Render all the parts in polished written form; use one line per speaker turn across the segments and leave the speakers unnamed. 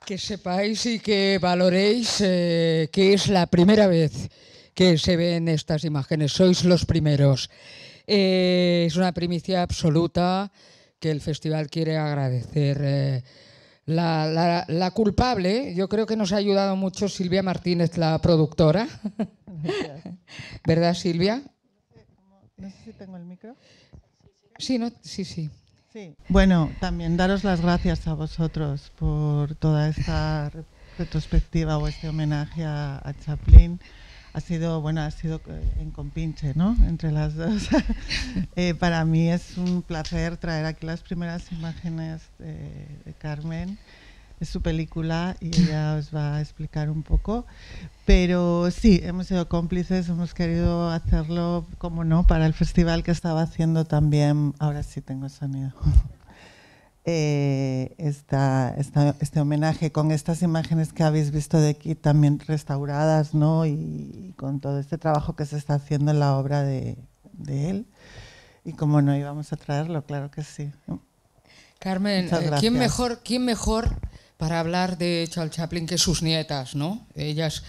Que sepáis y que valoréis que es la primera vez que se ven estas imágenes. Sois los primeros. Es una primicia absoluta que el festival quiere agradecer. La culpable, yo creo que nos ha ayudado mucho Silvia Martínez, la productora. ¿Verdad, Silvia?
No sé si tengo el micro.
Sí, no, sí, sí.
Sí. Bueno, también daros las gracias a vosotros por toda esta retrospectiva o este homenaje a Chaplin. Ha sido en compinche, ¿no? Entre las dos. Para mí es un placer traer aquí las primeras imágenes de Carmen. Es su película y ella os va a explicar un poco. Pero sí, hemos sido cómplices, hemos querido hacerlo, como no, para el festival que estaba haciendo también. Ahora sí tengo sonido. Este homenaje con estas imágenes que habéis visto de aquí también restauradas, ¿no? Y con todo este trabajo que se está haciendo en la obra de él. Y como no íbamos a traerlo, claro que sí.
Carmen, ¿quién mejor para hablar de Charles Chaplin que sus nietas, ¿no? Ellas,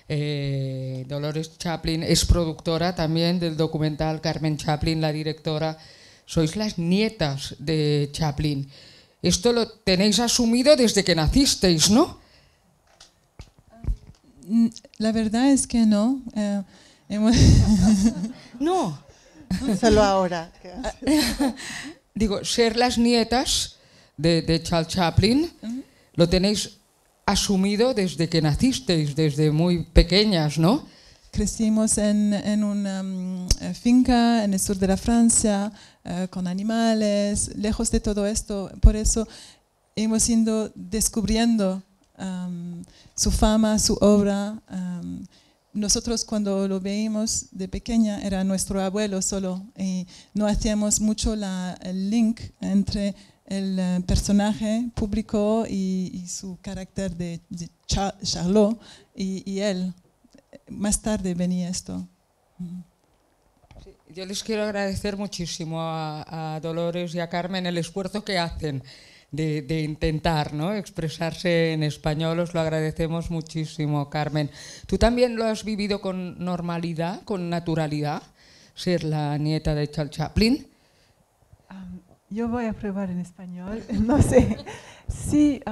Dolores Chaplin es productora también del documental Carmen Chaplin, la directora. Sois las nietas de Chaplin. Esto lo tenéis asumido desde que nacisteis, ¿no?
La verdad es que no.
No.
Solo ahora.
Digo, ser las nietas de Charles Chaplin, lo tenéis asumido desde que nacisteis, desde muy pequeñas, ¿no?
Crecimos en una finca en el sur de la Francia, con animales, lejos de todo esto. Por eso hemos ido descubriendo su fama, su obra. Nosotros cuando lo veíamos de pequeña era nuestro abuelo solo y no hacíamos mucho el link entre el personaje público y su carácter de Charlot y él. Más tarde venía esto.
Sí, yo les quiero agradecer muchísimo a Dolores y a Carmen el esfuerzo que hacen de intentar, ¿no?, expresarse en español. Os lo agradecemos muchísimo, Carmen. ¿Tú también lo has vivido con normalidad, con naturalidad, ser la nieta de Charles Chaplin?
Yo voy a probar en español. No sé. Sí,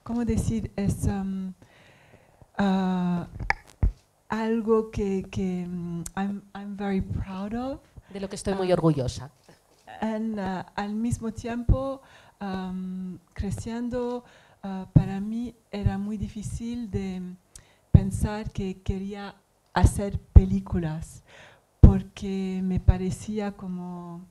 ¿cómo decir? Es algo que I'm very proud of.
De lo que estoy muy orgullosa.
Al mismo tiempo, creciendo, para mí era muy difícil de pensar que quería hacer películas, porque me parecía como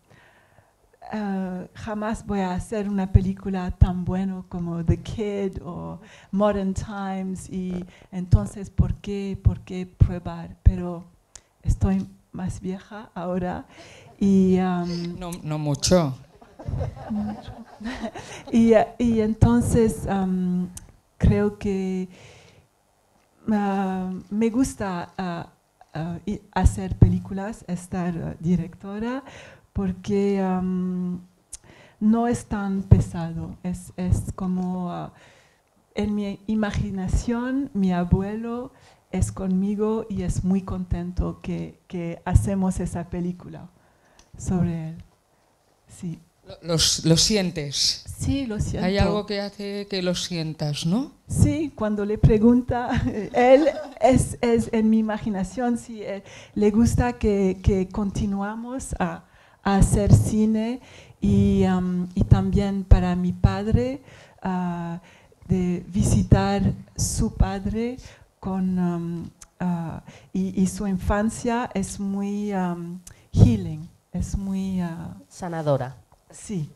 jamás voy a hacer una película tan buena como The Kid o Modern Times, y entonces ¿por qué probar? Pero estoy más vieja ahora y
no mucho.
y entonces creo que me gusta hacer películas, estar directora, porque no es tan pesado, es como en mi imaginación mi abuelo es conmigo y es muy contento que hacemos esa película sobre él. Sí.
¿Lo sientes?
Sí, lo siento.
Hay algo que hace que lo sientas, ¿no?
Sí, cuando le pregunta, él es en mi imaginación, sí, le gusta que continuamos a hacer cine, y también para mi padre, de visitar su padre y su infancia es muy healing, es muy
sanadora.
Sí.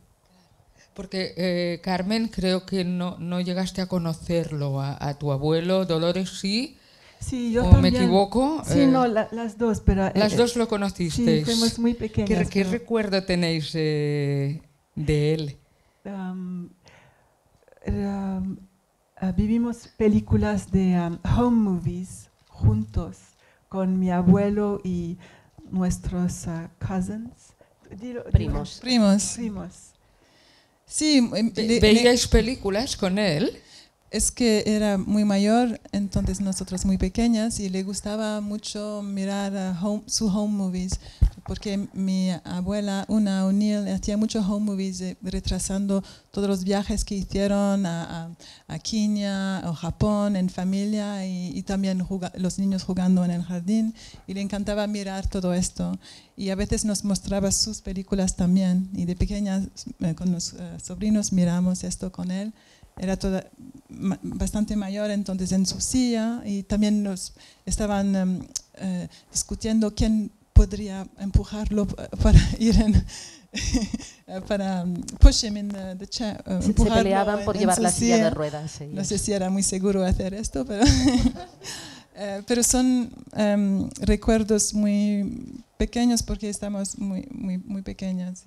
Porque Carmen, creo que no llegaste a conocerlo a tu abuelo. Dolores, sí.
Sí, yo
¿O
también.
me equivoco?
Sí, no, las dos, pero...
Las dos lo conocisteis.
Sí, fuimos muy pequeñas.
¿Qué recuerdo tenéis de él?
Vivimos películas de home movies juntos con mi abuelo y nuestros cousins.
Primos. Sí,
¿Veíais películas con él?
es que era muy mayor, entonces nosotros muy pequeñas, y le gustaba mucho mirar su home movies, porque mi abuela, Una O'Neill, hacía muchos home movies retrasando todos los viajes que hicieron a Kenia o Japón en familia, y también los niños jugando en el jardín, y le encantaba mirar todo esto. Y a veces nos mostraba sus películas también, y de pequeñas con los sobrinos miramos esto con él. Era bastante mayor entonces en su silla, y también nos estaban discutiendo quién podría empujarlo para ir para push him in the chair.
Se peleaban por llevar la silla de ruedas. Sí.
No sé si era muy seguro hacer esto, pero, pero son recuerdos muy pequeños porque estamos muy pequeñas.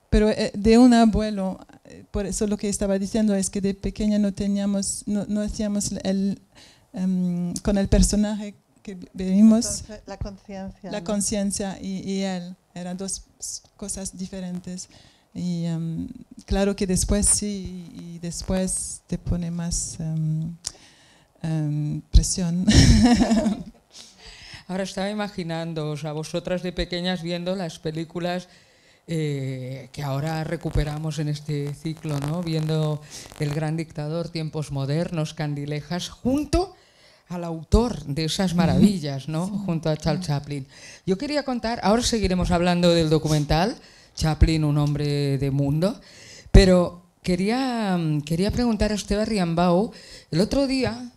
Pero de un abuelo, por eso lo que estaba diciendo es que de pequeña no hacíamos con el personaje que vivimos.
Entonces, la
conciencia y él, eran dos cosas diferentes. Y claro que después sí, y después te pone más presión.
Ahora estaba imaginándoos a vosotras de pequeñas viendo las películas que ahora recuperamos en este ciclo, ¿no? Viendo El Gran Dictador, Tiempos Modernos, Candilejas, junto al autor de esas maravillas, ¿no? Junto a Charles Chaplin. Yo quería contar, ahora seguiremos hablando del documental, Chaplin, un hombre de mundo, pero quería preguntar a Esteve Riambau, el otro día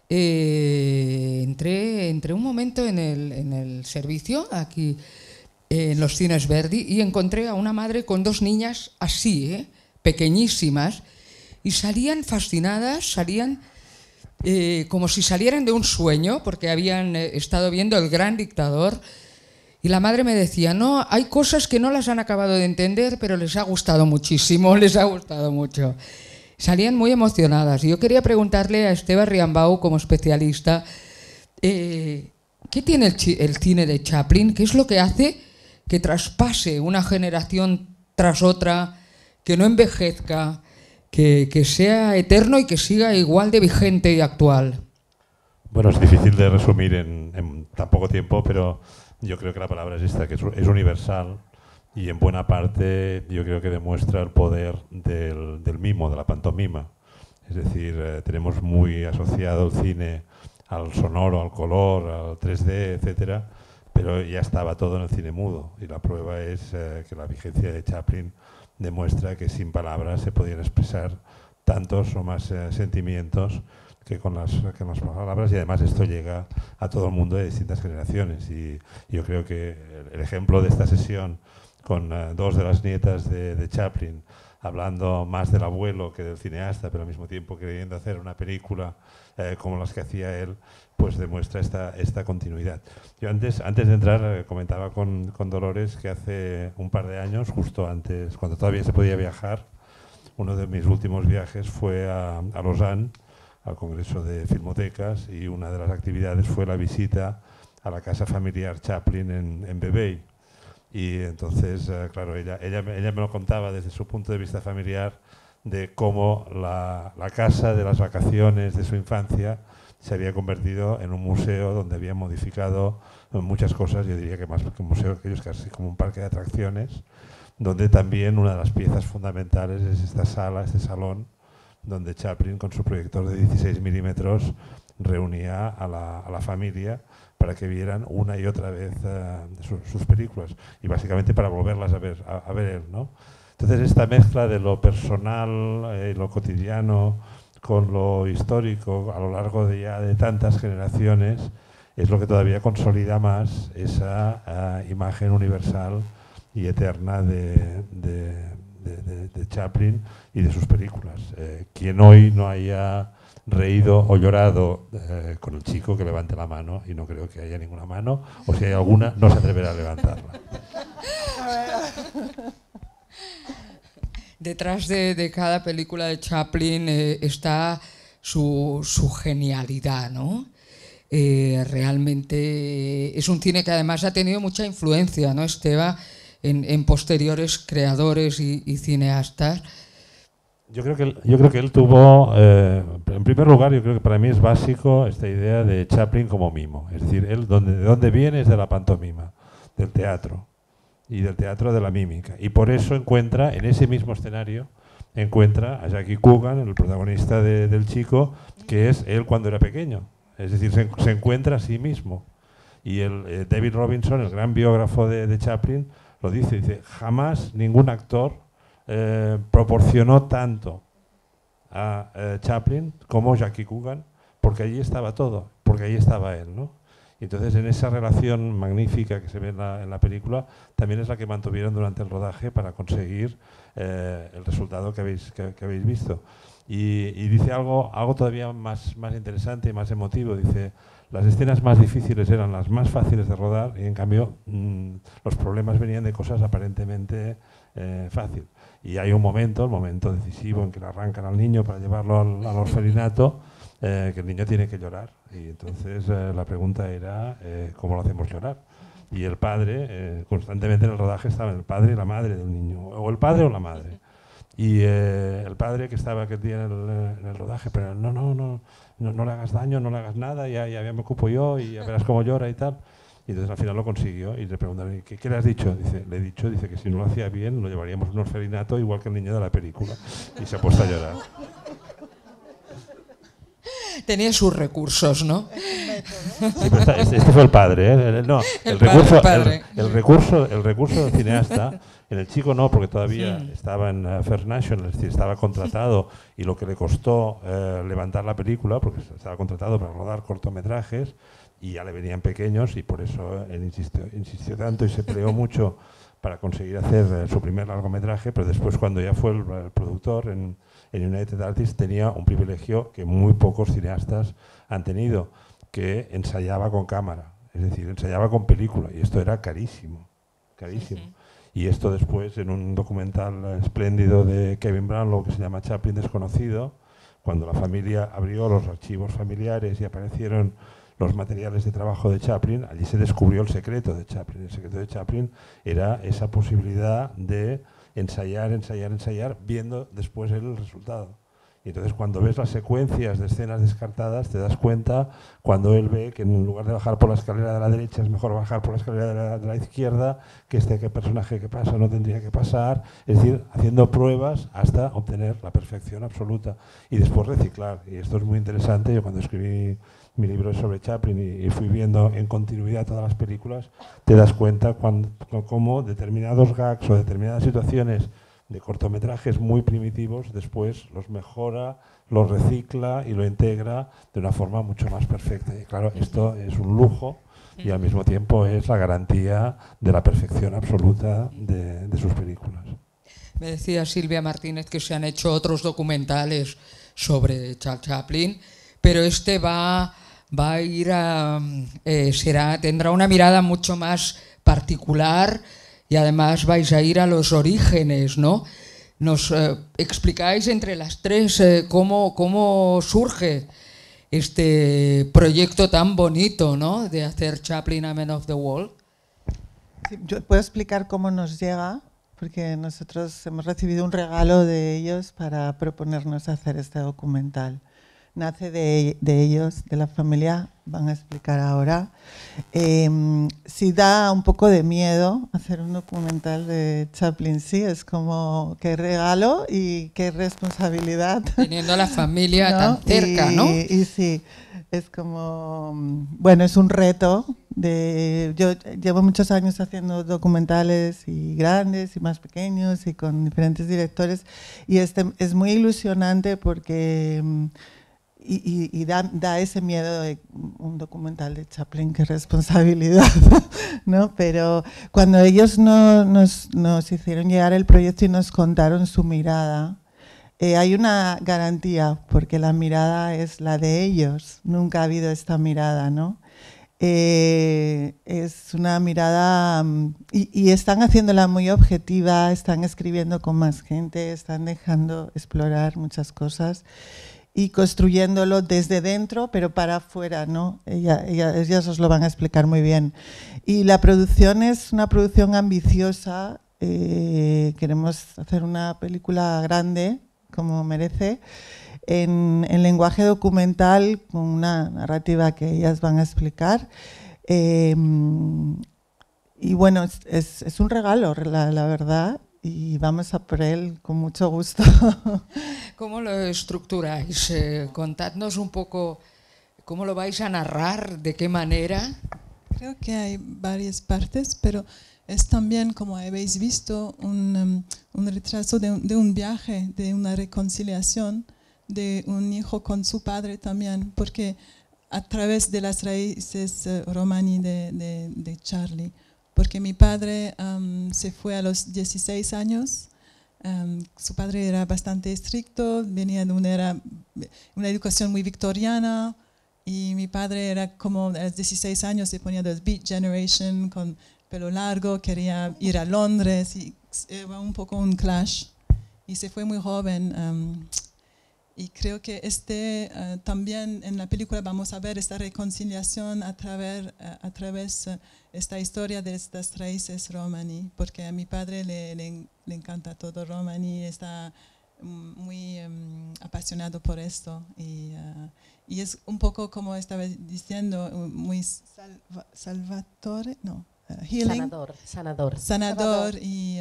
entré un momento en el servicio, aquí en los cines Verdi, y encontré a una madre con dos niñas así, pequeñísimas, y salían fascinadas, salían como si salieran de un sueño, porque habían estado viendo El Gran Dictador, y la madre me decía, no, hay cosas que no las han acabado de entender, pero les ha gustado muchísimo, les ha gustado mucho. Salían muy emocionadas. Y yo quería preguntarle a Esteve Riambau, como especialista, ¿qué tiene el cine de Chaplin? ¿Qué es lo que hace que traspase una generación tras otra, que no envejezca, que sea eterno y que siga igual de vigente y actual?
Bueno, es difícil de resumir en tan poco tiempo, pero yo creo que la palabra es esta, que es universal, y en buena parte yo creo que demuestra el poder del mimo, de la pantomima. Es decir, tenemos muy asociado el cine al sonoro, al color, al 3D, etcétera, pero ya estaba todo en el cine mudo, y la prueba es que la vigencia de Chaplin demuestra que sin palabras se podían expresar tantos o más sentimientos que con las palabras, y además esto llega a todo el mundo de distintas generaciones. Y yo creo que el ejemplo de esta sesión con dos de las nietas de Chaplin hablando más del abuelo que del cineasta, pero al mismo tiempo queriendo hacer una película como las que hacía él, pues demuestra esta continuidad. Yo antes de entrar comentaba con Dolores que hace un par de años, justo antes, cuando todavía se podía viajar, uno de mis últimos viajes fue a Lausanne, al Congreso de Filmotecas, y una de las actividades fue la visita a la casa familiar Chaplin en Vevey. Y entonces, claro, ella me lo contaba desde su punto de vista familiar, de cómo la casa de las vacaciones de su infancia se había convertido en un museo donde había modificado muchas cosas. Yo diría que más que un museo, aquellos casi como un parque de atracciones, donde también una de las piezas fundamentales es esta sala, este salón, donde Chaplin, con su proyector de 16 milímetros, reunía a la familia para que vieran una y otra vez sus películas, y básicamente para volverlas a ver él, ¿no? Entonces esta mezcla de lo personal y lo cotidiano con lo histórico a lo largo de tantas generaciones es lo que todavía consolida más esa imagen universal y eterna de Chaplin y de sus películas. Quien hoy no haya reído o llorado con el chico, que levante la mano, y no creo que haya ninguna mano, o si hay alguna, no se atreverá a levantarla.
Detrás de cada película de Chaplin está su genialidad, ¿no? Realmente es un cine que además ha tenido mucha influencia, ¿no, Esteve, en posteriores creadores y cineastas.
Yo creo que él tuvo, en primer lugar, yo creo que para mí es básico esta idea de Chaplin como mimo. Es decir, él de dónde viene es de la pantomima, del teatro y del teatro de la mímica. Y por eso encuentra, en ese mismo escenario, encuentra a Jackie Coogan, el protagonista del Chico, que es él cuando era pequeño. Es decir, se encuentra a sí mismo. Y David Robinson, el gran biógrafo de Chaplin, lo dice, jamás ningún actor proporcionó tanto a Chaplin como Jackie Coogan, porque allí estaba todo, porque allí estaba él, ¿no? Y entonces en esa relación magnífica que se ve en la película, también es la que mantuvieron durante el rodaje para conseguir el resultado que habéis visto. Y dice algo todavía más interesante y más emotivo. Dice, las escenas más difíciles eran las más fáciles de rodar y en cambio los problemas venían de cosas aparentemente fáciles. Y hay un momento, el momento decisivo en que le arrancan al niño para llevarlo al orfelinato, que el niño tiene que llorar. Y entonces la pregunta era, ¿cómo lo hacemos llorar? Y el padre, constantemente en el rodaje estaban el padre y la madre del niño, o el padre o la madre. Y el padre que estaba aquel día en el rodaje, pero no le hagas daño, no le hagas nada, ya me ocupo yo y ya verás cómo llora y tal. Y entonces al final lo consiguió y le preguntaron, ¿qué le has dicho? Le he dicho que si no lo hacía bien lo llevaríamos a un orfelinato igual que el niño de la película. Y se ha puesto a llorar.
Tenía sus recursos, ¿no?
Sí, pero este fue el padre, ¿eh? No, el recurso del cineasta, en el Chico no, porque todavía estaba en First National, es decir, estaba contratado y lo que le costó levantar la película, porque estaba contratado para rodar cortometrajes y ya le venían pequeños y por eso él insistió tanto y se peleó mucho para conseguir hacer su primer largometraje, pero después cuando ya fue el productor en United Artists tenía un privilegio que muy pocos cineastas han tenido, que ensayaba con cámara, es decir, ensayaba con película y esto era carísimo, carísimo. Y esto después en un documental espléndido de Kevin Brownlow que se llama Chaplin Desconocido, cuando la familia abrió los archivos familiares y aparecieron los materiales de trabajo de Chaplin, allí se descubrió el secreto de Chaplin. El secreto de Chaplin era esa posibilidad de ensayar, viendo después el resultado. Y entonces cuando ves las secuencias de escenas descartadas, te das cuenta cuando él ve que en lugar de bajar por la escalera de la derecha es mejor bajar por la escalera de la izquierda, que qué personaje que pasa no tendría que pasar, es decir, haciendo pruebas hasta obtener la perfección absoluta y después reciclar. Y esto es muy interesante. Yo cuando escribí mi libro sobre Chaplin y fui viendo en continuidad todas las películas, te das cuenta cómo determinados gags o determinadas situaciones de cortometrajes muy primitivos después los mejora, los recicla y lo integra de una forma mucho más perfecta. Y claro, esto es un lujo y al mismo tiempo es la garantía de la perfección absoluta de sus películas.
Me decía Silvia Martínez que se han hecho otros documentales sobre Charles Chaplin, pero este va a ir tendrá una mirada mucho más particular y además vais a ir a los orígenes, ¿no? Nos explicáis entre las tres cómo surge este proyecto tan bonito, ¿no? De hacer Chaplin a Man of the World.
Sí, yo puedo explicar cómo nos llega, porque nosotros hemos recibido un regalo de ellos para proponernos hacer este documental. Nace de ellos, de la familia, van a explicar ahora. Sí da un poco de miedo hacer un documental de Chaplin, sí, es como qué regalo y qué responsabilidad.
Teniendo a la familia, ¿no?, tan cerca, ¿no?
Y sí, es como, bueno, es un reto. Yo llevo muchos años haciendo documentales y grandes y más pequeños y con diferentes directores y este es muy ilusionante porque y da ese miedo de un documental de Chaplin, qué responsabilidad, ¿no? Pero cuando ellos nos hicieron llegar el proyecto y nos contaron su mirada, hay una garantía, porque la mirada es la de ellos, nunca ha habido esta mirada, ¿no? Es una mirada y están haciéndola muy objetiva, están escribiendo con más gente, están dejando explorar muchas cosas y construyéndolo desde dentro, pero para afuera, ¿no? Ellas os lo van a explicar muy bien. Y la producción es una producción ambiciosa. Queremos hacer una película grande, como merece, en lenguaje documental, con una narrativa que ellas van a explicar. Y bueno, es un regalo, la verdad, y vamos a por él con mucho gusto.
¿Cómo lo estructuráis? Contadnos un poco cómo lo vais a narrar, de qué manera.
Creo que hay varias partes, pero es también, como habéis visto, un retraso de un viaje, de una reconciliación de un hijo con su padre también, porque a través de las raíces romaní de Charlie, porque mi padre se fue a los 16 años, su padre era bastante estricto, venía de una educación muy victoriana, y mi padre era como a los 16 años se ponía de Beat Generation con pelo largo, quería ir a Londres y era un poco un clash y se fue muy joven. Y creo que también en la película vamos a ver esta reconciliación a través esta historia de estas raíces romaní, porque a mi padre le encanta todo romaní, está muy apasionado por esto. Y es un poco, como estaba diciendo, muy healing. Sanador. Y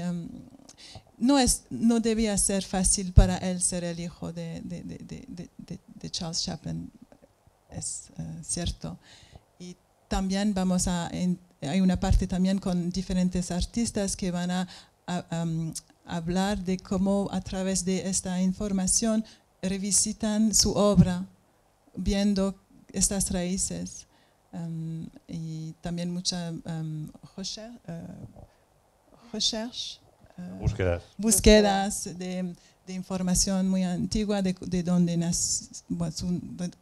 no debía ser fácil para él ser el hijo de Charles Chaplin, es cierto. Y también hay una parte también con diferentes artistas que van a hablar de cómo a través de esta información revisitan su obra, viendo estas raíces. Y también mucha búsquedas de información muy antigua de dónde nació,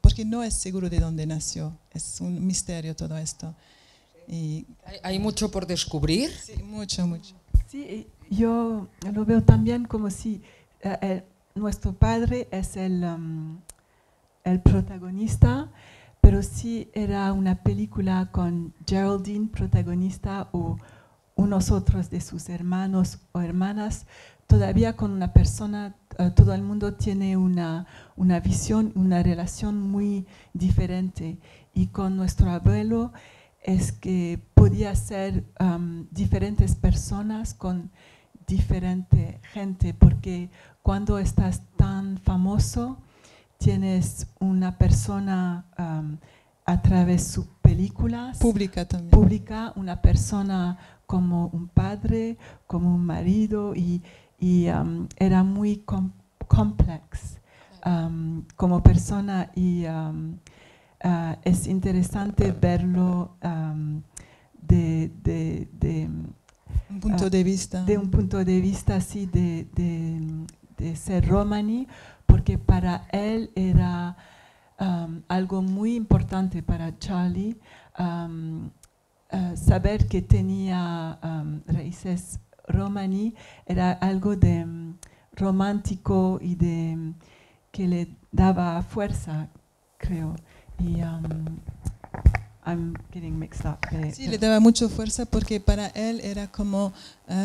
porque no es seguro de dónde nació, es un misterio todo esto. Y
¿Hay mucho por descubrir?
Sí, mucho.
Sí, yo lo veo también como si nuestro padre es el protagonista, pero si era una película con Geraldine protagonista o unos otros de sus hermanos o hermanas, todavía con una persona, todo el mundo tiene una visión, una relación muy diferente. Y con nuestro abuelo es que podía ser diferentes personas con diferente gente, porque cuando estás tan famoso, tienes una persona a través de sus películas.
Pública también.
Pública, una persona como un padre, como un marido, y era muy complex como persona, y es interesante verlo de
un punto de vista.
De un punto de vista así de ser romaní, porque para él era algo muy importante para Charlie saber que tenía raíces romaní, era algo de romántico y que le daba fuerza, creo. Y I'm getting mixed up.
Sí, le daba mucha fuerza porque para él era como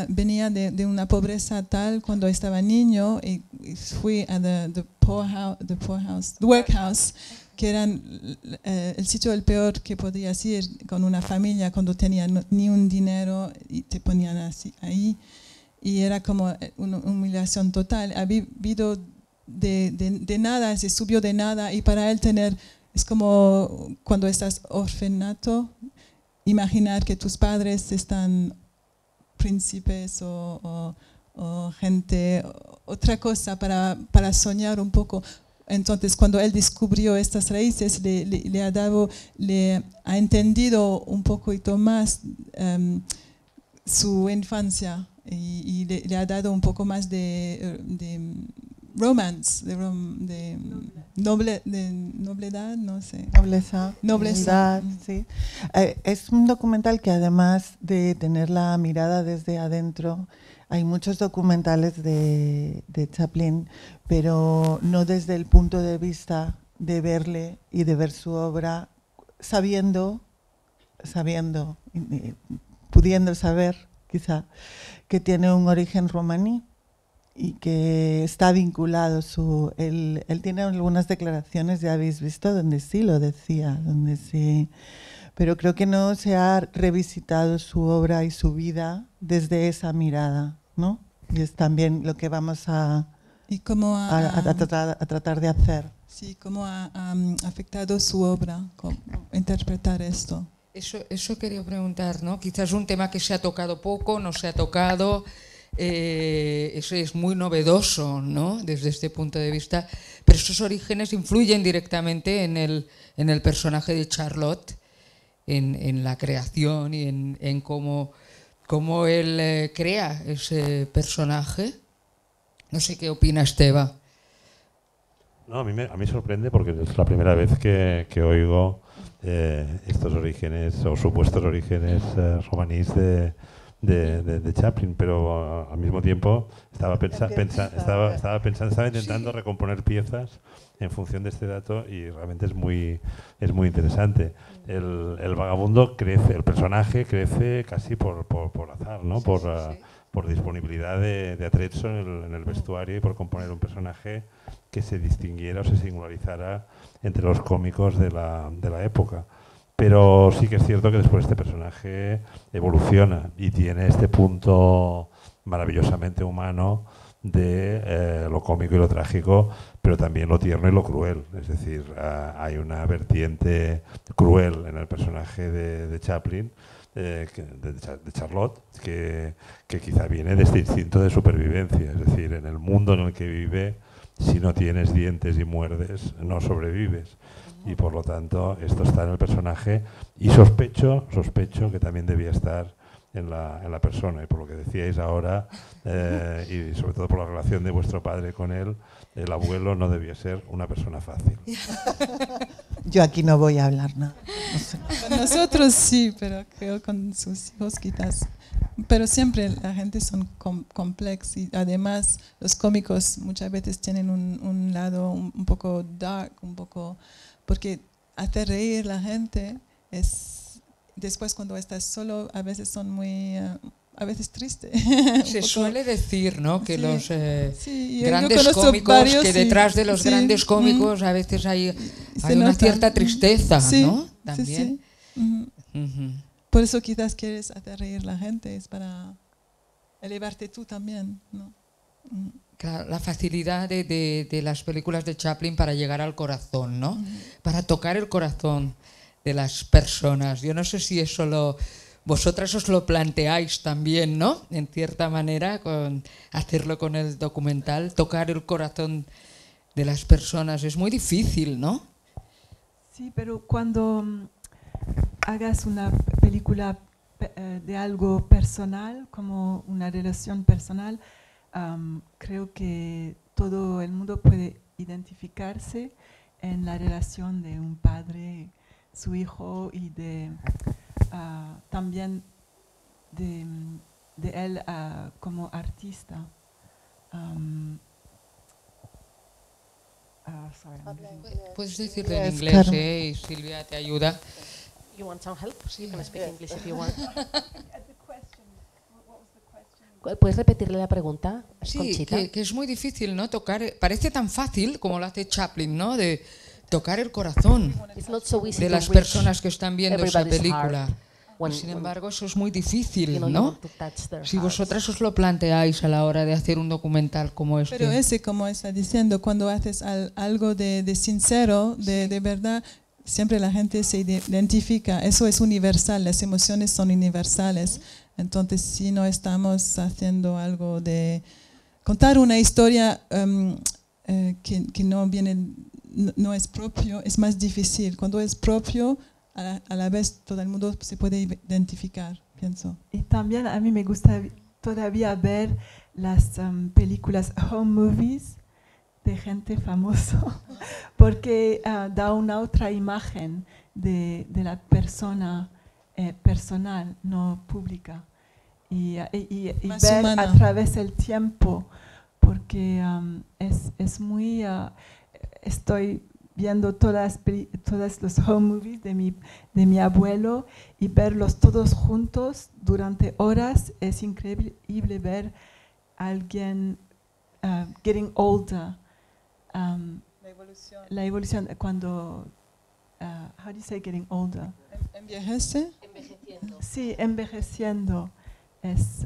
venía de una pobreza tal cuando estaba niño y fui a the workhouse, que era el sitio el peor que podías ir con una familia cuando tenía ni un dinero y te ponían así ahí, y era como una humillación total. Había vivido de nada, se subió de nada, y para él es como cuando estás orfanato, imaginar que tus padres están príncipes o gente, otra cosa para soñar un poco. Entonces, cuando él descubrió estas raíces, le ha entendido un poquito más su infancia y le ha dado un poco más de romance, de nobledad, no sé.
Nobleza, sí. Es un documental que, además de tener la mirada desde adentro, hay muchos documentales de Chaplin, pero no desde el punto de vista de verle y de ver su obra, sabiendo, pudiendo saber, quizá, que tiene un origen romaní, y que está vinculado él tiene algunas declaraciones, ya habéis visto, donde sí lo decía, donde sí, pero creo que no se ha revisitado su obra y su vida desde esa mirada, ¿no? Y es también lo que vamos a tratar de hacer.
Sí, cómo ha afectado su obra, cómo interpretar esto.
Eso quería preguntar, ¿no? Quizás un tema que se ha tocado poco, no se ha tocado, eso es muy novedoso, ¿no? Desde este punto de vista, pero esos orígenes influyen directamente en el personaje de Charlotte, en la creación y en cómo él crea ese personaje. No sé qué opina Esteba.
No, a mí sorprende porque es la primera vez que oigo estos orígenes o supuestos orígenes romanís de Chaplin, pero al mismo tiempo estaba intentando recomponer piezas en función de este dato y realmente es muy interesante. El vagabundo crece, el personaje crece casi por azar, ¿no? Por disponibilidad de atrezzo en el vestuario y por componer un personaje que se distinguiera o se singularizara entre los cómicos de la época. Pero sí que es cierto que después este personaje evoluciona y tiene este punto maravillosamente humano de lo cómico y lo trágico, pero también lo tierno y lo cruel. Es decir, hay una vertiente cruel en el personaje de Chaplin, de Charlotte, que quizá viene de este instinto de supervivencia. Es decir, en el mundo en el que vive, si no tienes dientes y muerdes, no sobrevives. Y por lo tanto, esto está en el personaje y sospecho que también debía estar en la persona. Y por lo que decíais ahora, y sobre todo por la relación de vuestro padre con él, el abuelo no debía ser una persona fácil.
Yo aquí no voy a hablar nada. No sé.
Con nosotros sí, pero creo con sus hijos quizás. Pero siempre la gente son complex y además los cómicos muchas veces tienen un lado un poco dark, un poco... Porque hacer reír a la gente es... Después cuando estás solo a veces son muy... a veces triste.
Se suele decir, ¿no? Que
sí,
los grandes cómicos,
varios,
que detrás de los grandes cómicos a veces hay una cierta tristeza, ¿no? También.
Por eso quizás quieres hacer reír a la gente, es para elevarte tú también, ¿no?
Claro, la facilidad de las películas de Chaplin para llegar al corazón, ¿no? Para tocar el corazón de las personas. Yo no sé si eso vosotras os lo planteáis también, ¿no? En cierta manera, hacerlo con el documental, tocar el corazón de las personas. Es muy difícil, ¿no?
Sí, pero cuando hagas una película de algo personal, como una relación personal, creo que todo el mundo puede identificarse en la relación de un padre, su hijo y también de él como artista.
Puedes decirlo en inglés, y Silvia te ayuda.
You want some help? You can speak English if you want. ¿Puedes repetirle la pregunta, Conchita?
Sí, que es muy difícil, ¿no? Tocar, parece tan fácil como lo hace Chaplin, ¿no? De tocar el corazón de las personas que están viendo esa película. Sin embargo, eso es muy difícil, ¿no? Si vosotras os lo planteáis a la hora de hacer un documental como este.
Pero como está diciendo, cuando haces algo de sincero, de verdad, siempre la gente se identifica. Eso es universal, las emociones son universales. Entonces, si no estamos haciendo algo de contar una historia que no viene, no es propio, es más difícil. Cuando es propio, a la vez todo el mundo se puede identificar, pienso.
Y también a mí me gusta todavía ver las películas home movies de gente famosa, porque da una otra imagen de la persona personal, no pública, y ver humana. A través del tiempo, porque es muy... estoy viendo todos los home movies de mi abuelo y verlos todos juntos durante horas. Es increíble ver a alguien getting older. La evolución cuando, how do you say getting older?
¿Envejece?
Envejeciendo.
Sí, envejeciendo. Es,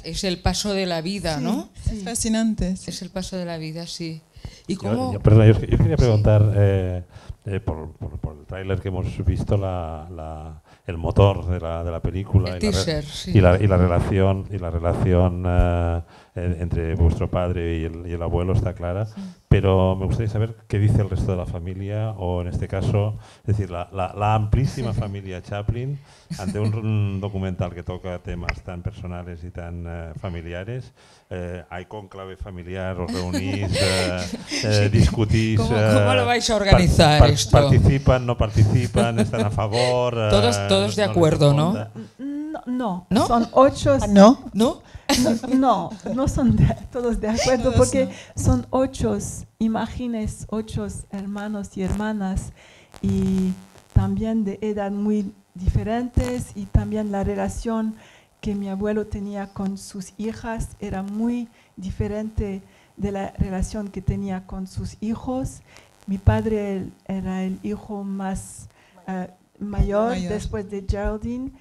es el paso de la vida,
sí,
¿no?
sí.
Es fascinante. Sí.
Es el paso de la vida, sí. ¿Y cómo?
Perdona, yo quería preguntar, por el tráiler que hemos visto, el motor de la película
El teaser, sí.
y la relación entre vuestro padre y el abuelo está clara, pero me gustaría saber qué dice el resto de la familia, o en este caso, es decir, la amplísima familia Chaplin, ante un documental que toca temas tan personales y tan familiares. ¿Hay conclave familiar? ¿Os reunís? ¿Discutís?
¿Cómo lo vais a organizar esto?
¿Participan? ¿No participan? ¿Están a favor?
Todos de acuerdo, ¿no?
No,
¿No?
son 8.
¿No?
¿No?
No son todos de acuerdo,
Todos
porque
no.
son 8 imágenes, 8 hermanos y hermanas, y también de edad muy diferentes, y también la relación que mi abuelo tenía con sus hijas era muy diferente de la relación que tenía con sus hijos. Mi padre era el hijo más mayor después de Geraldine,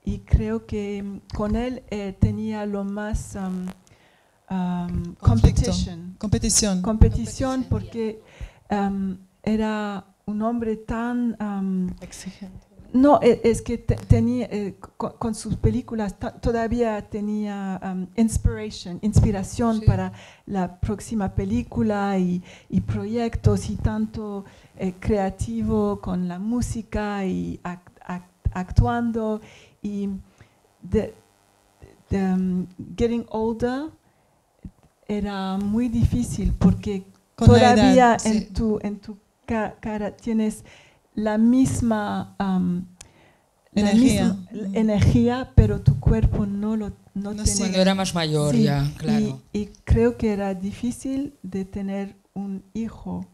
y creo que con él tenía lo más competición, porque era un hombre tan
exigente.
No, es que tenía, con sus películas todavía tenía inspiración, sí, para la próxima película, y proyectos, y tanto creativo con la música y actuando. Y Getting Older era muy difícil, porque con todavía edad, sí, en tu cara tienes la misma energía, pero tu cuerpo no tenía.
Cuando era más mayor, sí, ya, claro.
Y creo que era difícil de tener un hijo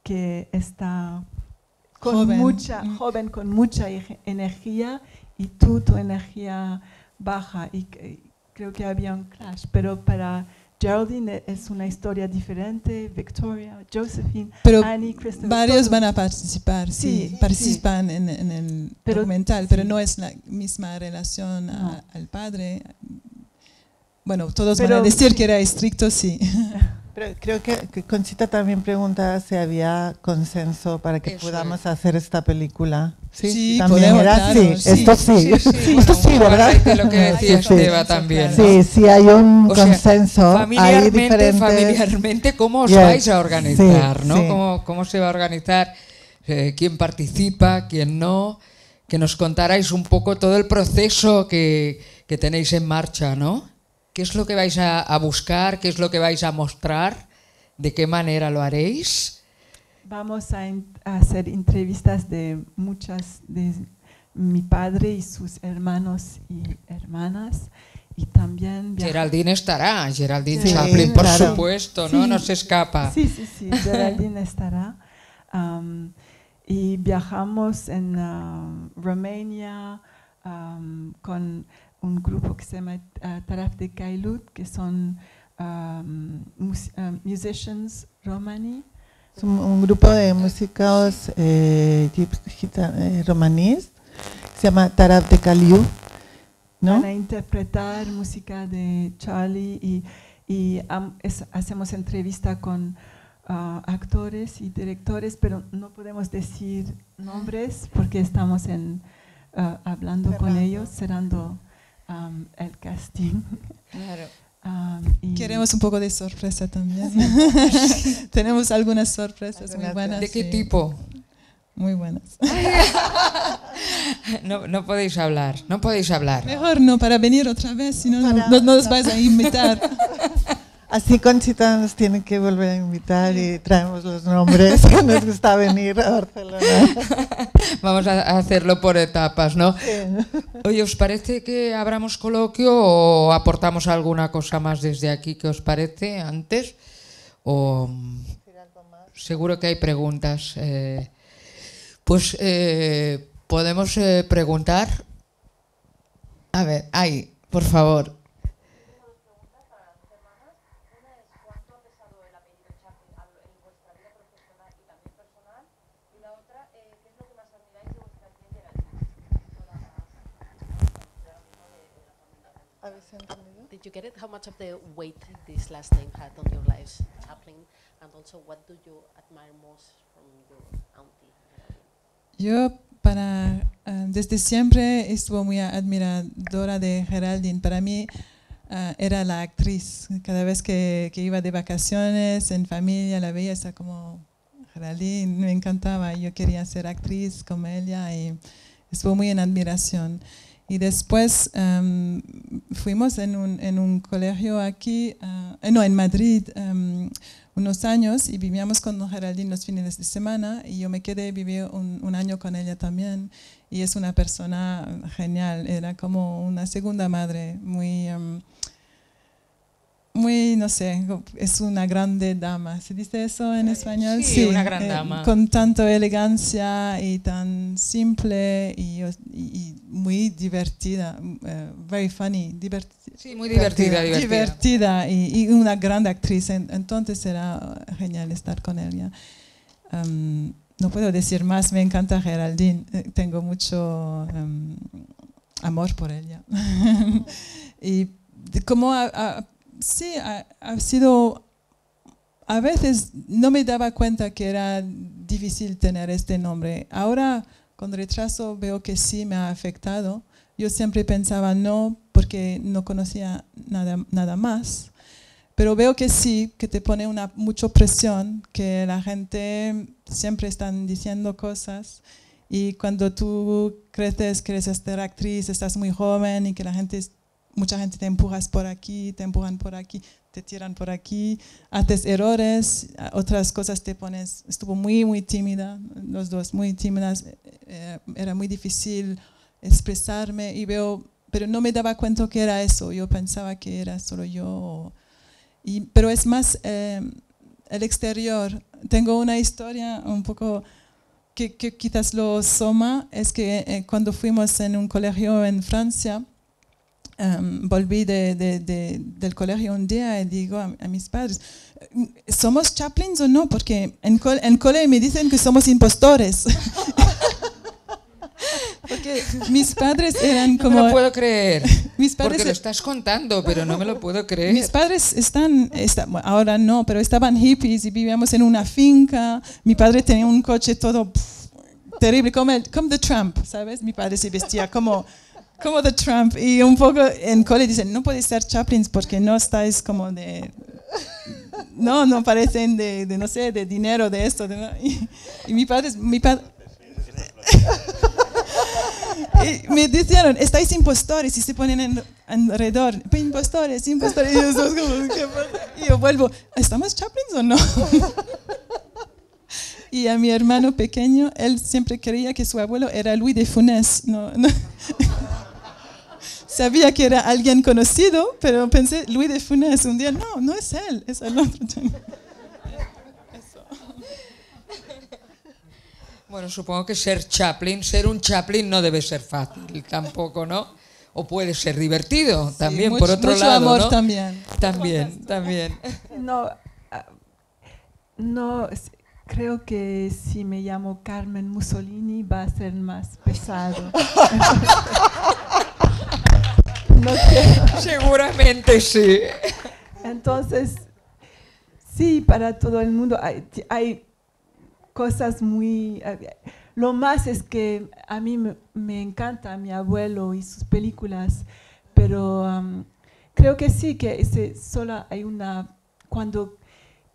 que está joven, con mucha energía, y tu energía baja, y creo que había un clash, pero para Geraldine es una historia diferente, Victoria, Josephine,
pero
Annie, Christopher.
Varios van a participar, sí, participan, sí, en el documental, pero no es la misma relación, no, al padre. Bueno, todos van a decir que era estricto, sí.
Pero creo que Conchita también pregunta si había consenso para que podamos hacer esta película. Sí, también
podemos,
era
claro,
sí,
sí.
Esto sí, esto sí, ¿verdad?
Lo que decía Esteba también, ¿no?
Sí, sí hay un consenso.
Familiarmente, ¿cómo os vais a organizar?
Sí,
¿no?
sí.
¿Cómo se va a organizar? ¿Quién participa? ¿Quién no? Que nos contarais un poco todo el proceso que tenéis en marcha, ¿no? ¿Qué es lo que vais a buscar? ¿Qué es lo que vais a mostrar? ¿De qué manera lo haréis?
Vamos a hacer entrevistas de mi padre y sus hermanos y hermanas, y también
Geraldine estará, Geraldine
sí,
Chaplin, por
claro,
supuesto, ¿no?
Sí,
No se escapa.
Sí, Geraldine estará. Y viajamos en Rumania con un grupo que se llama Taraf de Kailut, que son musicians romani.
Es un grupo de músicos romaníes, se llama Taraf de Kailut, ¿no?
Van a interpretar música de Charlie, y hacemos entrevista con actores y directores, pero no podemos decir nombres porque estamos hablando con ellos, cerrando el casting.
Claro.
Queremos un poco de sorpresa también. Tenemos algunas sorpresas muy buenas.
¿De qué tipo?
Muy buenas.
No podéis hablar, no podéis hablar.
Mejor no, para venir otra vez, si no nos vais a invitar.
Así Conchita nos tiene que volver a invitar y traemos los nombres, que nos gusta venir a Barcelona.
Vamos a hacerlo por etapas, ¿no?
Sí.
Oye, ¿os parece que abramos coloquio o aportamos alguna cosa más desde aquí que os parece antes? O seguro que hay preguntas. Pues podemos preguntar. A ver, ahí, por favor.
Did you get it? How much of the weight this last name had on your lives, Chaplin? And also, what do you admire most from your auntie?
Yo desde siempre estuve muy admiradora de Geraldine. Para mí era la actriz. Cada vez que iba de vacaciones en familia la veía, está como Geraldine, me encantaba. Yo quería ser actriz como ella y estuve muy en admiración. Y después fuimos en un colegio aquí, en Madrid, unos años, y vivíamos con Geraldine los fines de semana, y yo me quedé, viví un año con ella también, y es una persona genial, era como una segunda madre, muy, no sé, es una grande dama. ¿Se dice eso en español?
Sí, una gran dama.
Con tanta elegancia y tan simple y muy divertida, very funny.
Sí, muy divertida.
Divertida y una gran actriz. Entonces era genial estar con ella. No puedo decir más, me encanta Geraldine. Tengo mucho amor por ella. Y como sí, ha sido, a veces no me daba cuenta que era difícil tener este nombre. Ahora, con retraso, veo que sí me ha afectado. Yo siempre pensaba no, porque no conocía nada más. Pero veo que sí, que te pone mucha presión, que la gente siempre están diciendo cosas. Y cuando tú creces, quieres ser actriz, estás muy joven y que mucha gente te empujas por aquí, te empujan por aquí, te tiran por aquí, haces errores, otras cosas te pones. Estuvo muy tímida, los dos muy tímidas, era muy difícil expresarme pero no me daba cuenta que era eso, yo pensaba que era solo yo. Pero es más el exterior. Tengo una historia un poco que quizás lo suma, es que cuando fuimos en un colegio en Francia, volví del colegio un día y digo a mis padres, ¿somos Chaplins o no? Porque en cole me dicen que somos impostores. Porque mis padres eran como...
No me lo puedo creer,
mis padres,
porque lo estás contando, pero no me lo puedo creer.
Mis padres ahora no, pero estaban hippies y vivíamos en una finca. Mi padre tenía un coche todo terrible, como The Trump, ¿sabes? Mi padre se vestía como The Trump, y un poco en cole dicen, no podéis ser Chaplins porque no estáis como no parecen no sé, de dinero, de esto. Y mi padre y me dijeron, estáis impostores, y se ponen alrededor, impostores, y yo vuelvo, ¿estamos Chaplins o no? Y a mi hermano pequeño, él siempre creía que su abuelo era Louis de Funès. No. Sabía que era alguien conocido, pero pensé, Louis de Funès, un día, no es él, es el otro.
Bueno, supongo que ser un Chaplin no debe ser fácil tampoco, ¿no? O puede ser divertido también, por otro
mucho
lado,
amor,
¿no?
También.
No, creo que si me llamo Carmen Mussolini va a ser más pesado. No quiero.
Seguramente sí.
Entonces, sí, para todo el mundo hay cosas muy... Lo más es que a mí me encanta mi abuelo y sus películas, pero creo que sí, que solo hay cuando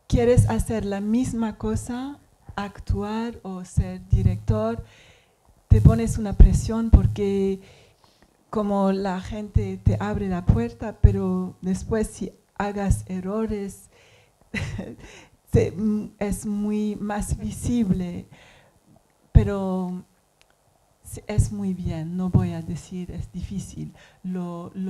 quieres hacer la misma cosa, actuar o ser director, te pones una presión porque como la gente te abre la puerta, pero después si hagas errores, es muy más visible, pero es muy bien, no voy a decir es difícil. Lo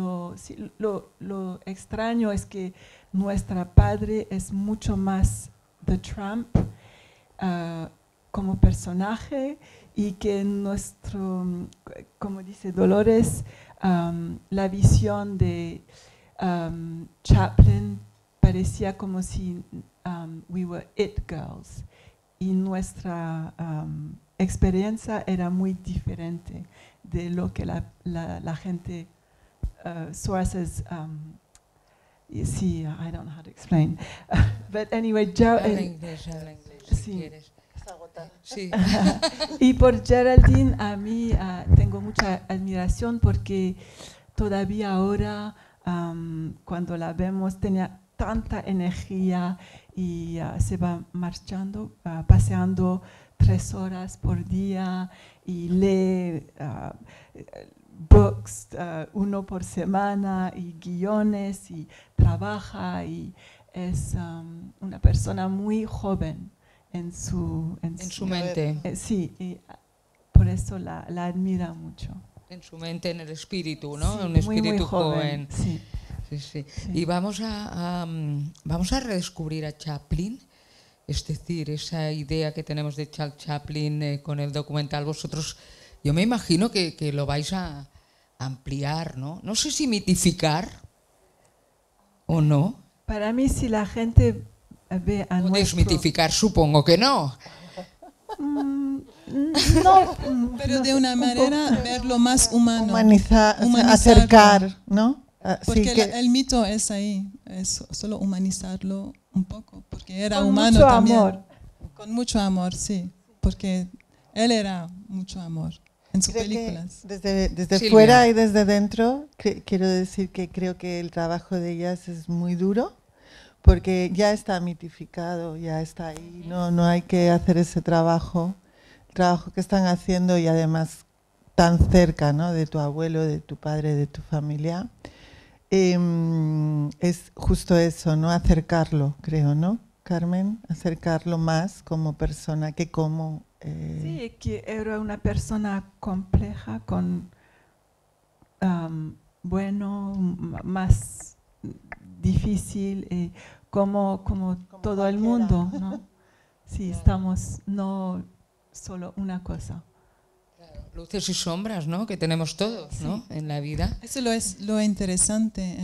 extraño es que nuestra padre es mucho más The Trump como personaje, y que nuestro, como dice Dolores, la visión de Chaplin parecía como si we were it girls, y nuestra experiencia era muy diferente de lo que la gente sources. See, I don't know how to explain. But anyway,
Habla inglés,
sí.
si quieres. Sí.
Y por Geraldine, a mí tengo mucha admiración porque todavía ahora, cuando la vemos, tenía tanta energía y se va marchando, paseando 3 horas por día y lee books 1 por semana y guiones y trabaja y es una persona muy joven en su
mente.
Sí, y por eso la admira mucho.
En su mente, en el espíritu, ¿no?
Sí,
un espíritu
muy joven.
Sí. Sí, sí. Y vamos a redescubrir a Chaplin, es decir, esa idea que tenemos de Charles Chaplin con el documental. Vosotros, yo me imagino que lo vais a ampliar, ¿no? No sé si mitificar o no.
Para mí, si la gente ve a nuestro...
Desmitificar, supongo que no.
No,
pero de una manera verlo más humano.
Humanizar, acercar, ¿no?
Porque
sí,
el mito es ahí, es solo humanizarlo un poco, porque era
con
humano
mucho
también.
Amor.
Con mucho amor, sí, porque él era mucho amor en sus películas.
Desde fuera y desde dentro, quiero decir que creo que el trabajo de ellas es muy duro, porque ya está mitificado, ya está ahí, no hay que hacer ese trabajo, el trabajo que están haciendo y además tan cerca, ¿no? De tu abuelo, de tu padre, de tu familia. Es justo eso, ¿no? Acercarlo, creo, ¿no, Carmen? Acercarlo más como persona que como...
Sí, que era una persona compleja, con más difícil, como todo el mundo, ¿no? Sí, estamos no solo una cosa.
Luces y sombras, ¿no? Que tenemos todos, ¿no? En la vida.
Eso es lo interesante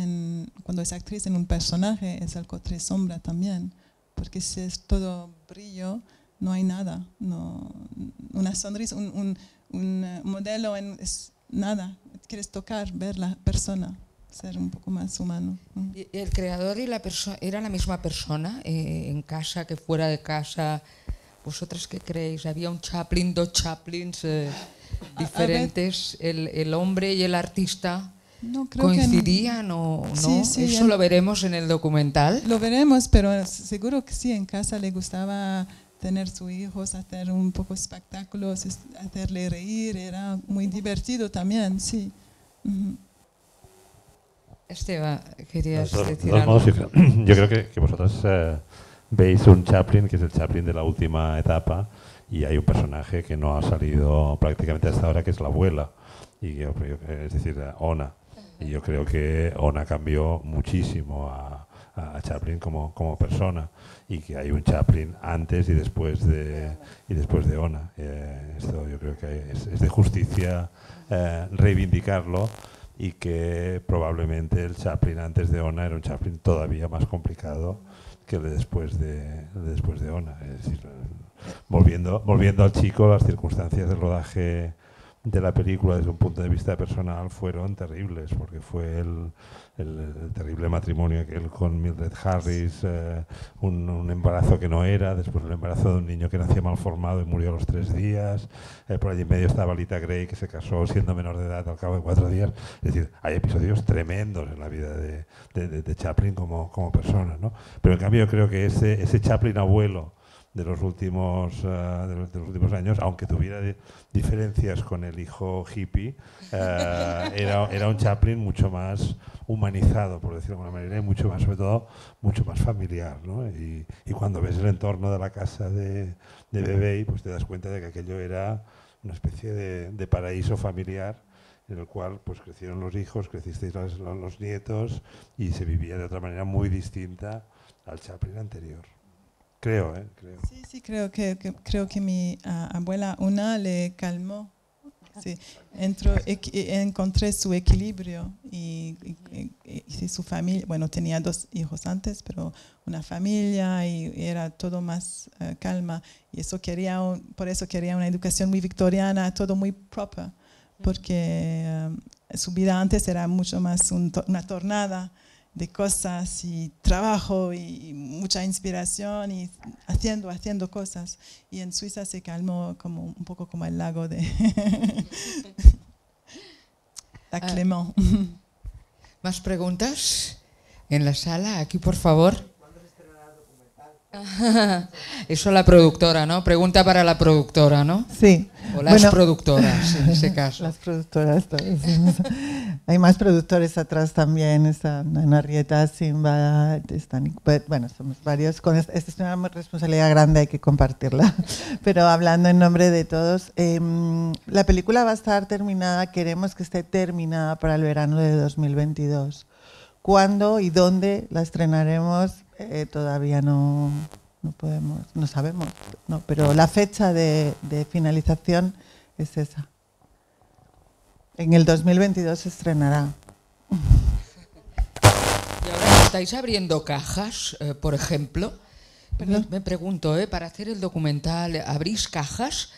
cuando es actriz en un personaje, es algo tres sombra también, porque si es todo brillo, no hay nada, no, una sonrisa, un modelo es nada, quieres tocar, ver la persona, ser un poco más humano.
¿Y el creador y la persona era la misma persona en casa que fuera de casa? ¿Vosotras qué creéis? ¿Había un Chaplin, dos Chaplins diferentes? ¿El hombre y el artista
no, creo
coincidían o no?
Sí,
¿Eso lo veremos en el documental?
Lo veremos, pero seguro que sí, en casa le gustaba tener sus hijos, hacer un poco espectáculos, hacerle reír, era muy divertido también, sí.
Esteban, querías decir
de todos
algo.
modos, yo creo que vosotras veis un Chaplin que es el Chaplin de la última etapa y hay un personaje que no ha salido prácticamente hasta ahora, que es la abuela, y es decir, Ona. Y yo creo que Ona cambió muchísimo a Chaplin como persona, y que hay un Chaplin antes y después de Ona. Esto yo creo que es de justicia reivindicarlo, y que probablemente el Chaplin antes de Ona era un Chaplin todavía más complicado que el de después de Ona. Es decir, volviendo al chico, las circunstancias del rodaje de la película desde un punto de vista personal fueron terribles, porque fue el terrible matrimonio aquel con Mildred Harris, un embarazo que no era, después el embarazo de un niño que nació mal formado y murió a los 3 días, por allí en medio estaba Lita Grey, que se casó siendo menor de edad al cabo de 4 días. Es decir, hay episodios tremendos en la vida de Chaplin como persona, ¿no? Pero en cambio yo creo que ese Chaplin abuelo de los últimos años, aunque tuviera diferencias con el hijo hippie, era un Chaplin mucho más humanizado, por decirlo de alguna manera, y mucho más, sobre todo, mucho más familiar, ¿no? Y cuando ves el entorno de la casa de Bebé, pues te das cuenta de que aquello era una especie de paraíso familiar, en el cual pues crecieron los hijos, crecisteis los nietos, y se vivía de otra manera muy distinta al Chaplin anterior. Creo.
Sí, creo que mi abuela Una le calmó. Sí, encontré su equilibrio y su familia. Bueno, tenía 2 hijos antes, pero una familia y era todo más calma. Y por eso quería una educación muy victoriana, todo muy proper, porque su vida antes era mucho más una tornada de cosas y trabajo y mucha inspiración y haciendo cosas. Y en Suiza se calmó como un poco como el lago de la Clément.
¿Más preguntas en la sala? Aquí, por favor. ¿Cuándo se estrenará el documental? Eso la productora, ¿no? Pregunta para la productora, ¿no?
Sí.
O las productoras, en ese caso.
Las productoras. Hay más productores atrás también. Está Henrietta, Simba, bueno, somos varios. Esta es una responsabilidad grande, hay que compartirla. Pero hablando en nombre de todos, la película va a estar terminada, queremos que esté terminada para el verano de 2022. ¿Cuándo y dónde la estrenaremos? Todavía no podemos, no sabemos, no, pero la fecha de finalización es esa. En el 2022 se estrenará.
Y ahora estáis abriendo cajas, por ejemplo. Me pregunto, para hacer el documental, ¿abrís cajas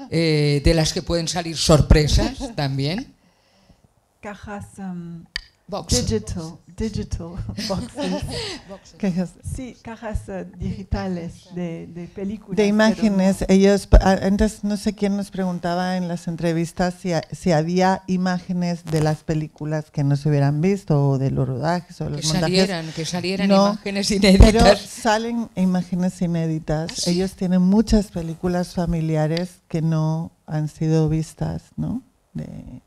de las que pueden salir sorpresas también?
Cajas
Boxes.
digital boxes. Sí, cajas digitales de películas.
De imágenes. Ellos, antes no sé quién nos preguntaba en las entrevistas si había imágenes de las películas que no se hubieran visto o de los rodajes o los montajes.
Que salieran
no,
imágenes inéditas.
Pero salen imágenes inéditas. ¿Sí? Ellos tienen muchas películas familiares que no han sido vistas, ¿no? De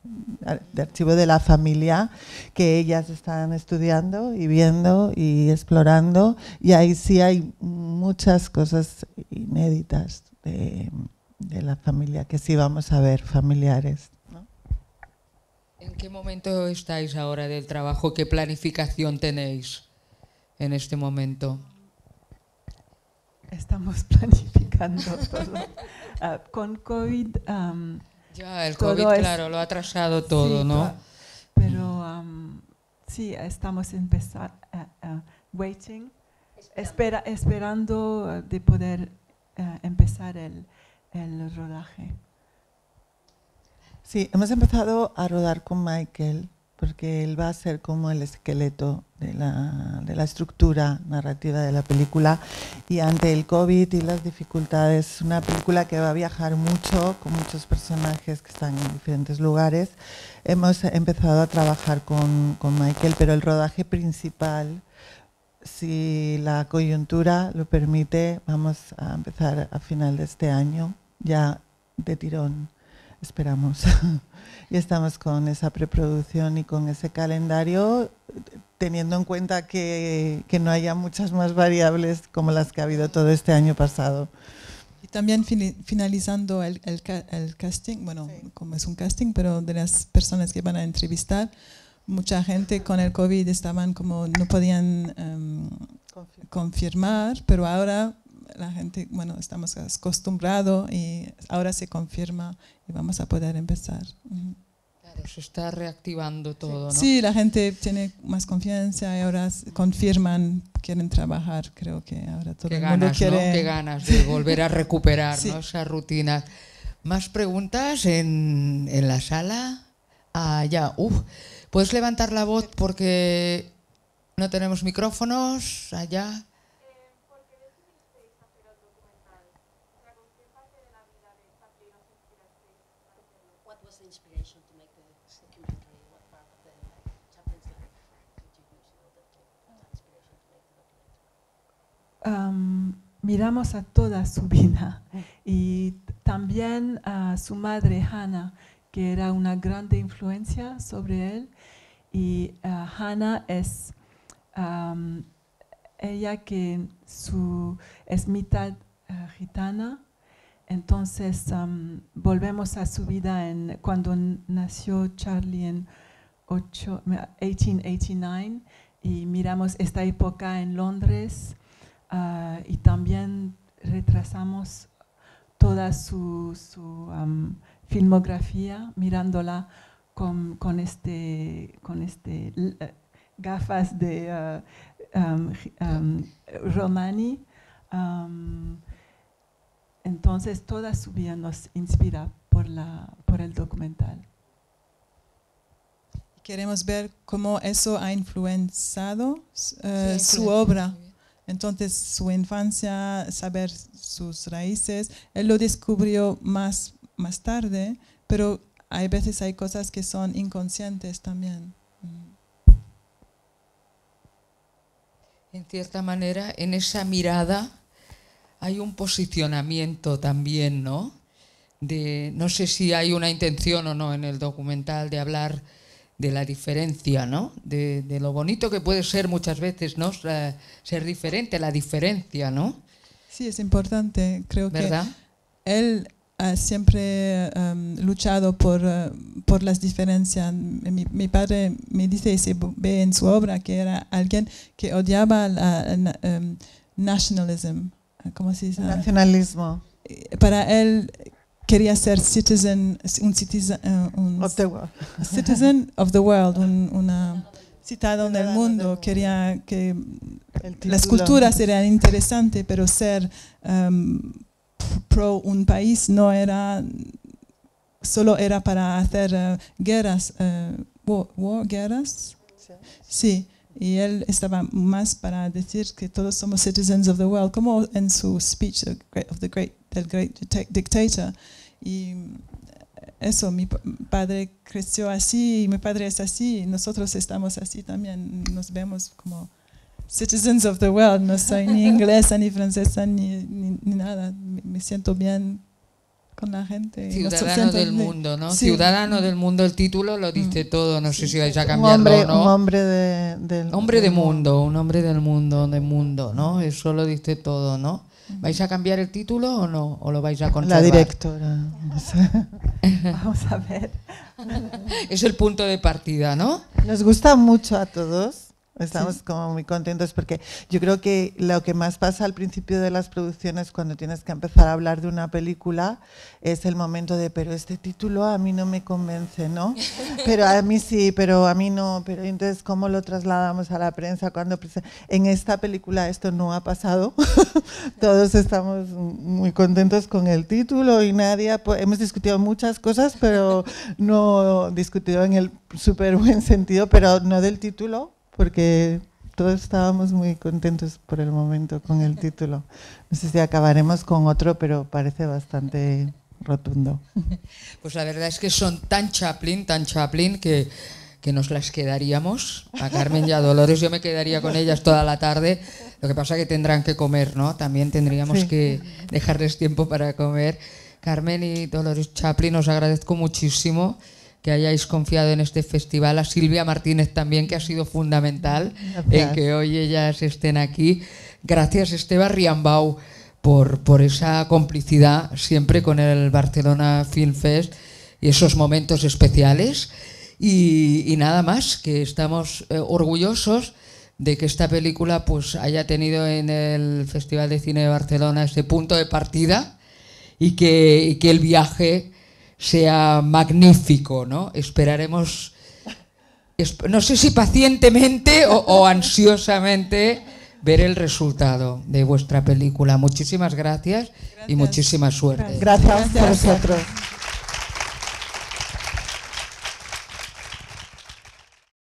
archivo de la familia, que ellas están estudiando y viendo y explorando, y ahí sí hay muchas cosas inéditas de la familia que sí vamos a ver, familiares, ¿no?
¿En qué momento estáis ahora del trabajo? ¿Qué planificación tenéis en este momento?
Estamos planificando todo. Con COVID...
ya, el COVID, claro, lo ha atrasado todo, sí, ¿no?
Claro. Pero sí, estamos waiting, esperando de poder empezar el rodaje.
Sí, hemos empezado a rodar con Michael, porque él va a ser como el esqueleto de la estructura narrativa de la película, y ante el COVID y las dificultades, una película que va a viajar mucho, con muchos personajes que están en diferentes lugares. Hemos empezado a trabajar con Michael, pero el rodaje principal, si la coyuntura lo permite, vamos a empezar a final de este año, ya de tirón, esperamos. Y estamos con esa preproducción y con ese calendario, teniendo en cuenta que no haya muchas más variables como las que ha habido todo este año pasado.
Y también finalizando el casting, bueno, sí, como es un casting, pero de las personas que van a entrevistar, mucha gente con el COVID estaban como, no podían confirmar, pero ahora la gente, bueno, estamos acostumbrados y ahora se confirma y vamos a poder empezar.
Claro, se está reactivando todo, ¿no?
Sí, la gente tiene más confianza y ahora confirman, quieren trabajar. Creo que ahora todo el mundo quiere...
¿no? Qué ganas de volver a recuperar,
sí,
¿no? Esa rutina. ¿Más preguntas en la sala? Ya. ¿Puedes levantar la voz porque no tenemos micrófonos allá?
Miramos a toda su vida y también a su madre Hannah, que era una grande influencia sobre él. Y Hannah es ella que es mitad gitana. Entonces volvemos a su vida cuando nació Charlie en 1889 y miramos esta época en Londres. Y también retrasamos toda su filmografía, mirándola con gafas de Romani. Entonces toda su vida nos inspira por el documental.
queremos ver cómo eso ha influenciado su obra. Entonces, su infancia, saber sus raíces, él lo descubrió más tarde, pero hay veces hay cosas que son inconscientes también.
En cierta manera, en esa mirada hay un posicionamiento también, ¿no? No sé si hay una intención o no en el documental de hablar de la diferencia, ¿no? De lo bonito que puede ser muchas veces, ¿no? Ser diferente, la diferencia, ¿no?
Sí, es importante. Creo
¿verdad?
Que él ha siempre luchado por las diferencias. Mi padre me dice y se ve en su obra que era alguien que odiaba el nationalism. ¿Cómo se dice?
Nacionalismo.
Para él quería ser citizen of the world, un ciudadano del mundo. Quería que las culturas eran interesantes, pero ser pro un país no era, solo era para hacer guerras, guerras. Sí. Y él estaba más para decir que todos somos citizens of the world, como en su speech del great dictator. Y eso, mi padre creció así, y mi padre es así, y nosotros estamos así también. Nos vemos como citizens of the world. No soy ni inglesa, ni francesa, ni nada. Me siento bien con la gente.
Ciudadano del mundo, ¿no? Sí. Ciudadano del mundo, el título lo dice todo. No sé si vais a cambiarlo o no.
Un hombre del
mundo, un hombre del mundo, ¿no? Eso lo dice todo, ¿no? ¿Vais a cambiar el título o no? ¿O lo vais a conservar?
La directora.
Vamos a ver.
Es el punto de partida, ¿no?
Nos gusta mucho a todos. Estamos como muy contentos porque yo creo que lo que más pasa al principio de las producciones cuando tienes que empezar a hablar de una película es el momento de pero este título a mí no me convence, ¿no? Pero a mí sí, pero a mí no. Pero entonces ¿cómo lo trasladamos a la prensa? Cuando en esta película esto no ha pasado. Todos estamos muy contentos con el título y nadie hemos discutido muchas cosas, pero no discutido en el súper buen sentido, pero no del título. Porque todos estábamos muy contentos por el momento con el título. No sé si acabaremos con otro, pero parece bastante rotundo.
Pues la verdad es que son tan Chaplin, que nos las quedaríamos. A Carmen y a Dolores yo me quedaría con ellas toda la tarde. Lo que pasa es que tendrán que comer, ¿no? También tendríamos que dejarles tiempo para comer. Carmen y Dolores Chaplin, os agradezco muchísimo que hayáis confiado en este festival, a Silvia Martínez también, que ha sido fundamental en que hoy ellas estén aquí. Gracias, Esteve Riambau, por esa complicidad siempre con el Barcelona Film Fest y esos momentos especiales. Y nada más, que estamos orgullosos de que esta película pues haya tenido en el Festival de Cine de Barcelona ese punto de partida y que el viaje sea magnífico, ¿no? Esperaremos, no sé si pacientemente o ansiosamente, ver el resultado de vuestra película. Muchísimas gracias y muchísima suerte.
Gracias a vosotros.